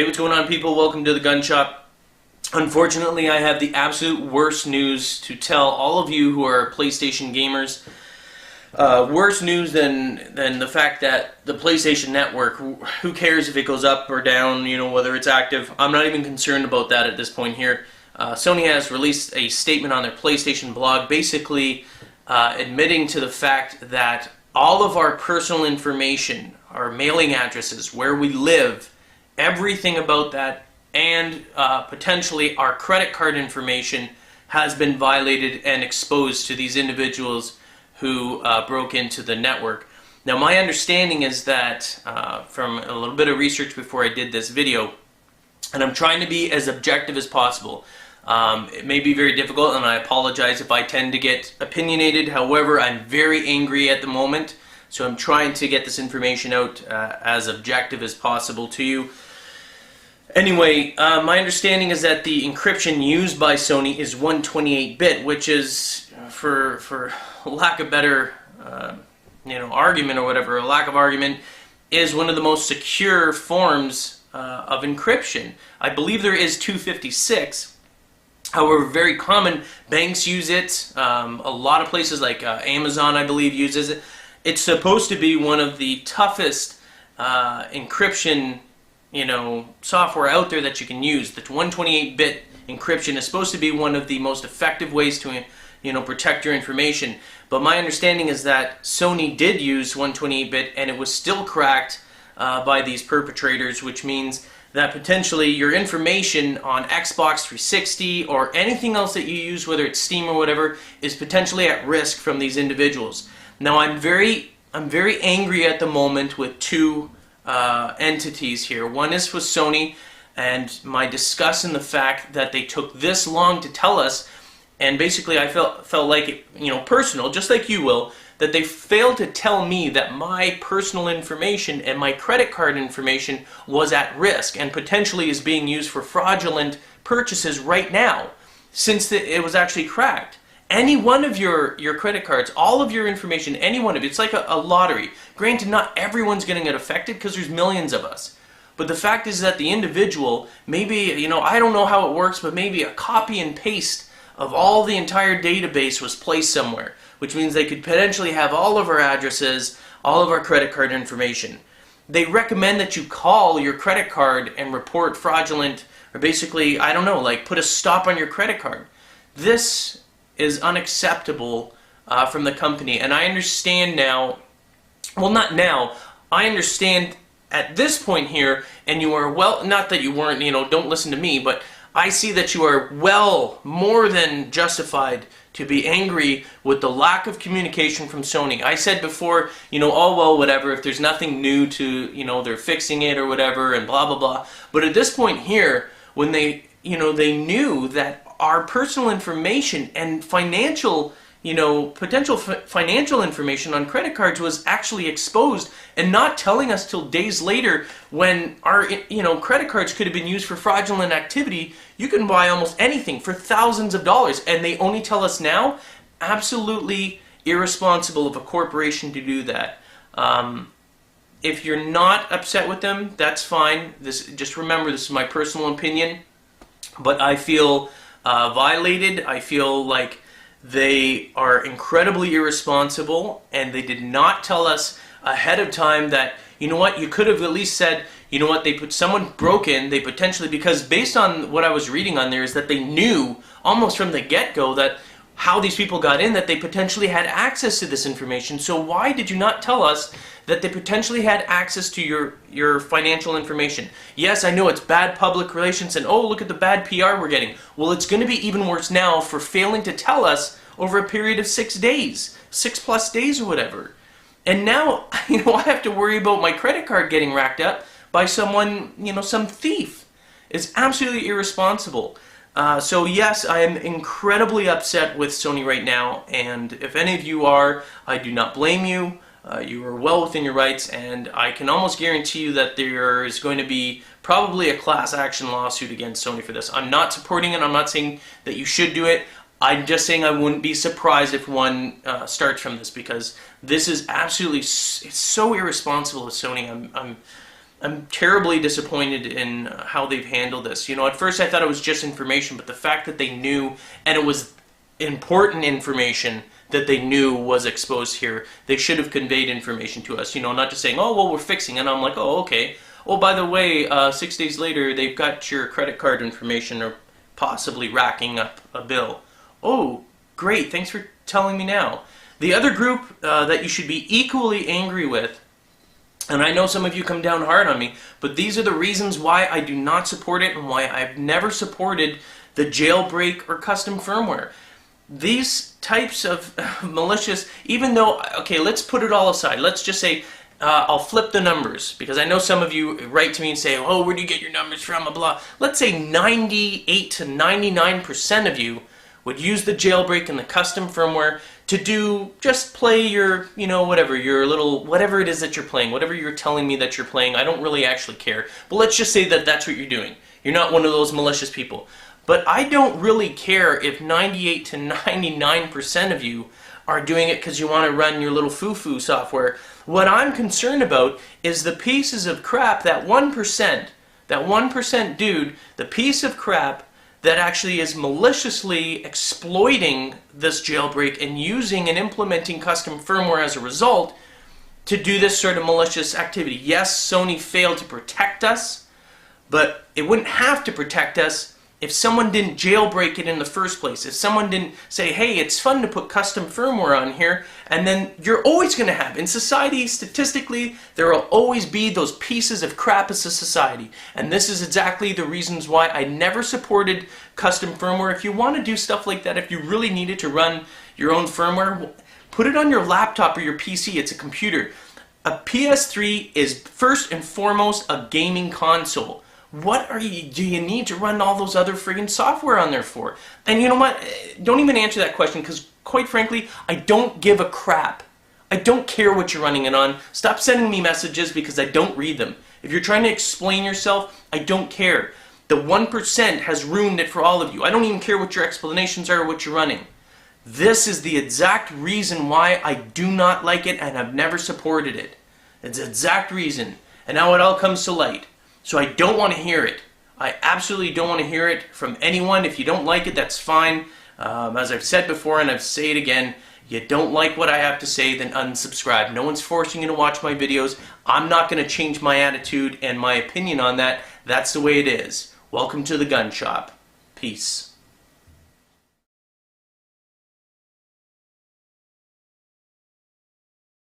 Hey, what's going on, people? Welcome to the gun shop. Unfortunately, I have the absolute worst news to tell all of you who are PlayStation gamers. Worse news than the fact that the PlayStation Network, who cares if it goes up or down, whether it's active. I'm not even concerned about that at this point here. Sony has released a statement on their PlayStation blog basically admitting to the fact that all of our personal information, our mailing addresses, where we live, everything about that, and potentially our credit card information has been violated and exposed to these individuals who broke into the network. Now, my understanding is that from a little bit of research before I did this video, and I'm trying to be as objective as possible. It may be very difficult, and I apologize if I tend to get opinionated. However, I'm very angry at the moment, so I'm trying to get this information out as objective as possible to you. Anyway, my understanding is that the encryption used by Sony is 128-bit, which is, for lack of better, argument or whatever, a lack of argument, is one of the most secure forms of encryption. I believe there is 256. However, very common. Banks use it. A lot of places like Amazon, I believe, uses it. It's supposed to be one of the toughest encryption software out there that you can use. The 128-bit encryption is supposed to be one of the most effective ways to, protect your information. But my understanding is that Sony did use 128-bit, and it was still cracked by these perpetrators, which means that potentially your information on Xbox 360 or anything else that you use, whether it's Steam or whatever, is potentially at risk from these individuals. Now, I'm very angry at the moment with two entities here. One is with Sony, and my disgust in the fact that they took this long to tell us, and basically I felt like it, personal, just like you will, that they failed to tell me that my personal information and my credit card information was at risk and potentially is being used for fraudulent purchases right now, since it was actually cracked. Any one of your credit cards, all of your information, any one of it, it's like a lottery. Granted, not everyone's going to get affected because there's millions of us. But the fact is that the individual, maybe, I don't know how it works, but maybe a copy and paste of all the entire database was placed somewhere, which means they could potentially have all of our addresses, all of our credit card information. They recommend that you call your credit card and report fraudulent, or basically, I don't know, like put a stop on your credit card. This is unacceptable from the company, and I understand now, well, not now, I understand at this point here, and you are well, not that you weren't, don't listen to me, but I see that you are well more than justified to be angry with the lack of communication from Sony. I said before, oh well, whatever, if there's nothing new to, they're fixing it or whatever, and blah blah blah. But at this point here, when they knew that our personal information and financial, potential financial information on credit cards was actually exposed, and not telling us till days later when our, credit cards could have been used for fraudulent activity. You can buy almost anything for thousands of dollars, and they only tell us now. Absolutely irresponsible of a corporation to do that. If you're not upset with them, that's fine. Just remember, this is my personal opinion, but I feel violated. I feel like they are incredibly irresponsible, and they did not tell us ahead of time that, you could have at least said, someone broke in, they potentially, because based on what I was reading on there is that they knew almost from the get-go that how these people got in, that they potentially had access to this information. So why did you not tell us that they potentially had access to your financial information? Yes, I know it's bad public relations, and oh, look at the bad PR we're getting. Well, it's going to be even worse now for failing to tell us over a period of 6 days, 6+ days or whatever. And now, I have to worry about my credit card getting racked up by someone, some thief. It's absolutely irresponsible. So yes, I am incredibly upset with Sony right now, and if any of you are, I do not blame you. You are well within your rights, and I can almost guarantee you that there is going to be probably a class action lawsuit against Sony for this. I'm not supporting it. I'm not saying that you should do it. I'm just saying I wouldn't be surprised if one starts from this, because this is absolutely, it's so irresponsible of Sony. I'm terribly disappointed in how they've handled this. You know, at first I thought it was just information, but the fact that they knew, and it was important information that they knew was exposed here, they should have conveyed information to us. You know, not just saying, oh, well, we're fixing it. And I'm like, oh, okay. Oh, by the way, 6 days later, they've got your credit card information or possibly racking up a bill. Oh, great. Thanks for telling me now. The other group that you should be equally angry with, and I know some of you come down hard on me, but these are the reasons why I do not support it and why I've never supported the jailbreak or custom firmware. These types of malicious, even though, okay, let's put it all aside. Let's just say, I'll flip the numbers, because I know some of you write to me and say, oh, where do you get your numbers from, blah, blah. Let's say 98 to 99% of you would use the jailbreak and the custom firmware to do, just play your, you know, whatever, your little, whatever it is that you're playing, whatever you're telling me that you're playing. I don't really actually care. But let's just say that that's what you're doing. You're not one of those malicious people. But I don't really care if 98 to 99% of you are doing it because you want to run your little foo-foo software. What I'm concerned about is the pieces of crap, that 1% dude, the piece of crap that actually is maliciously exploiting this jailbreak and using and implementing custom firmware as a result to do this sort of malicious activity. Yes, Sony failed to protect us, but it wouldn't have to protect us if someone didn't jailbreak it in the first place. If someone didn't say, hey, it's fun to put custom firmware on here, and then you're always going to have, in society, statistically, there will always be those pieces of crap as a society. And this is exactly the reasons why I never supported custom firmware. If you want to do stuff like that, if you really needed to run your own firmware, put it on your laptop or your PC. It's a computer. A PS3 is first and foremost a gaming console. What do you need to run all those other friggin' software on there for? And you know what? Don't even answer that question, because quite frankly, I don't give a crap. I don't care what you're running it on. Stop sending me messages because I don't read them. If you're trying to explain yourself, I don't care. The 1% has ruined it for all of you. I don't even care what your explanations are or what you're running. This is the exact reason why I do not like it and have never supported it. It's the exact reason. And now it all comes to light. So I don't want to hear it. I absolutely don't want to hear it from anyone. If you don't like it, that's fine. As I've said before, and I've say it again, you don't like what I have to say, then unsubscribe. No one's forcing you to watch my videos. I'm not going to change my attitude and my opinion on that. That's the way it is. Welcome to the gun shop. Peace.